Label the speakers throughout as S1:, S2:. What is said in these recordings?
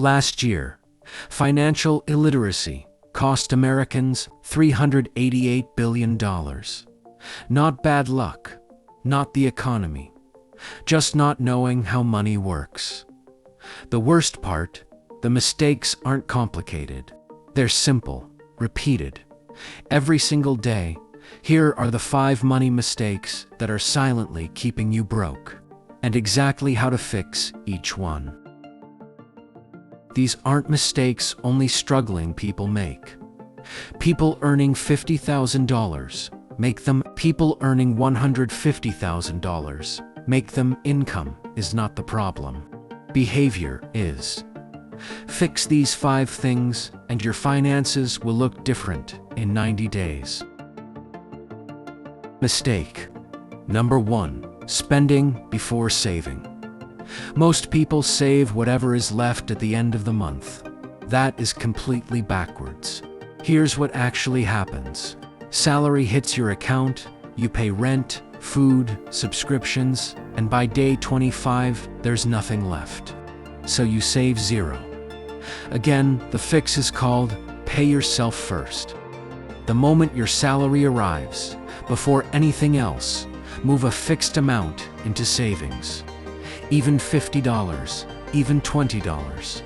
S1: Last year, financial illiteracy cost Americans $388 billion. Not bad luck, not the economy, just not knowing how money works. The worst part, the mistakes aren't complicated. They're simple, repeated. Every single day, here are the 5 money mistakes that are silently keeping you broke, and exactly how to fix each one. These aren't mistakes only struggling people make. People earning $50,000 make them. People earning $150,000 make them. Income is not the problem. Behavior is. Fix these 5 things and your finances will look different in 90 days. Mistake number 1: spending before saving. Most people save whatever is left at the end of the month. That is completely backwards. Here's what actually happens. Salary hits your account, you pay rent, food, subscriptions, and by day 25, there's nothing left. So you save 0. Again, the fix is called pay yourself first. The moment your salary arrives, before anything else, move a fixed amount into savings. Even $50, even $20.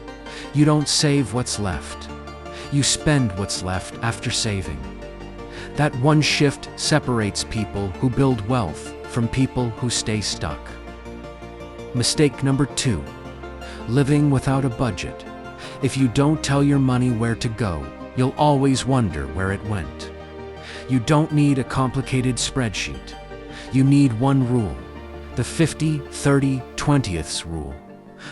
S1: You don't save what's left. You spend what's left after saving. That one shift separates people who build wealth from people who stay stuck. Mistake number 2: living without a budget. If you don't tell your money where to go, you'll always wonder where it went. You don't need a complicated spreadsheet. You need one rule. The 50-30-20ths rule.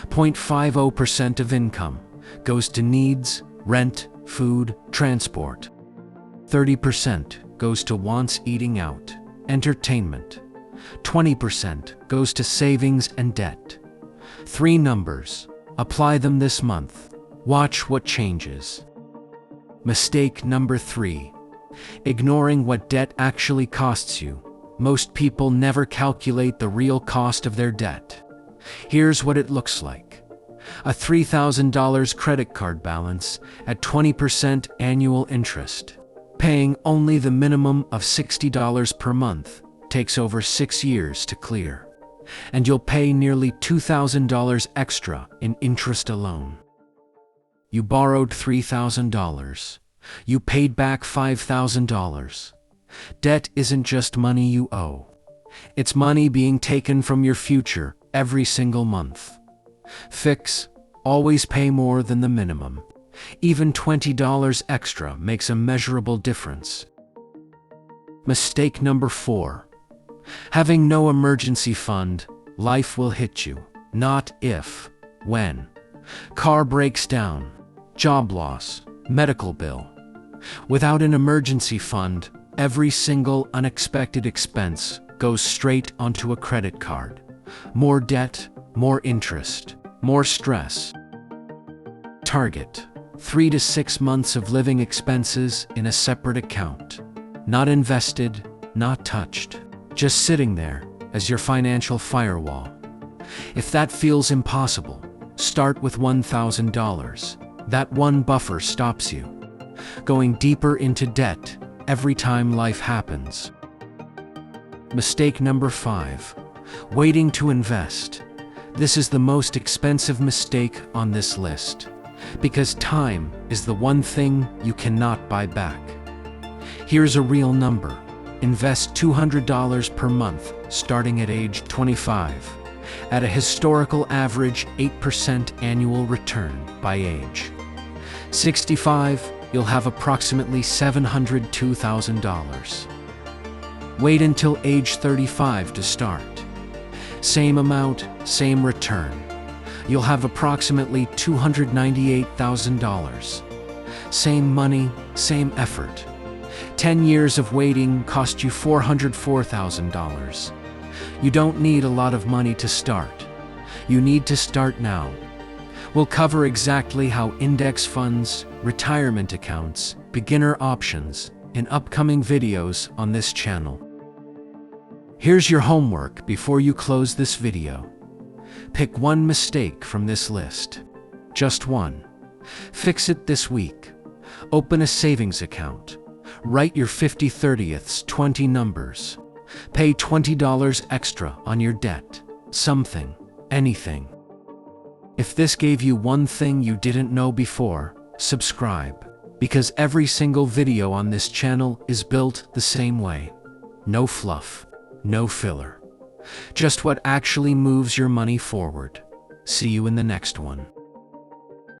S1: 0.50% of income goes to needs, rent, food, transport. 30% goes to wants, eating out, entertainment. 20% goes to savings and debt. 3 numbers. Apply them this month. Watch what changes. Mistake number 3: ignoring what debt actually costs you. Most people never calculate the real cost of their debt. Here's what it looks like. A $3,000 credit card balance at 20% annual interest. Paying only the minimum of $60 per month takes over 6 years to clear. And you'll pay nearly $2,000 extra in interest alone. You borrowed $3,000. You paid back $5,000. Debt isn't just money you owe. It's money being taken from your future every single month. Fix: always pay more than the minimum. Even $20 extra makes a measurable difference. Mistake number 4: having no emergency fund. Life will hit you, not if, when. Car breaks down, job loss, medical bill. Without an emergency fund, every single unexpected expense goes straight onto a credit card. More debt, more interest, more stress. Target: 3 to 6 months of living expenses in a separate account. Not invested, not touched. Just sitting there as your financial firewall. If that feels impossible, start with $1,000. That one buffer stops you going deeper into debt every time life happens. Mistake number 5: waiting to invest. This is the most expensive mistake on this list, because time is the one thing you cannot buy back. Here's a real number. Invest $200 per month starting at age 25, at a historical average 8% annual return by age 65. You'll have approximately $702,000. Wait until age 35 to start. Same amount, same return. You'll have approximately $298,000. Same money, same effort. 10 years of waiting cost you $404,000. You don't need a lot of money to start. You need to start now. We'll cover exactly how index funds, retirement accounts, beginner options in upcoming videos on this channel. Here's your homework before you close this video. Pick one mistake from this list. Just one. Fix it this week. Open a savings account. Write your 50/30ths 20 numbers. Pay $20 extra on your debt. Something. Anything. If this gave you one thing you didn't know before, subscribe. Because every single video on this channel is built the same way. No fluff. No filler. Just what actually moves your money forward. See you in the next one.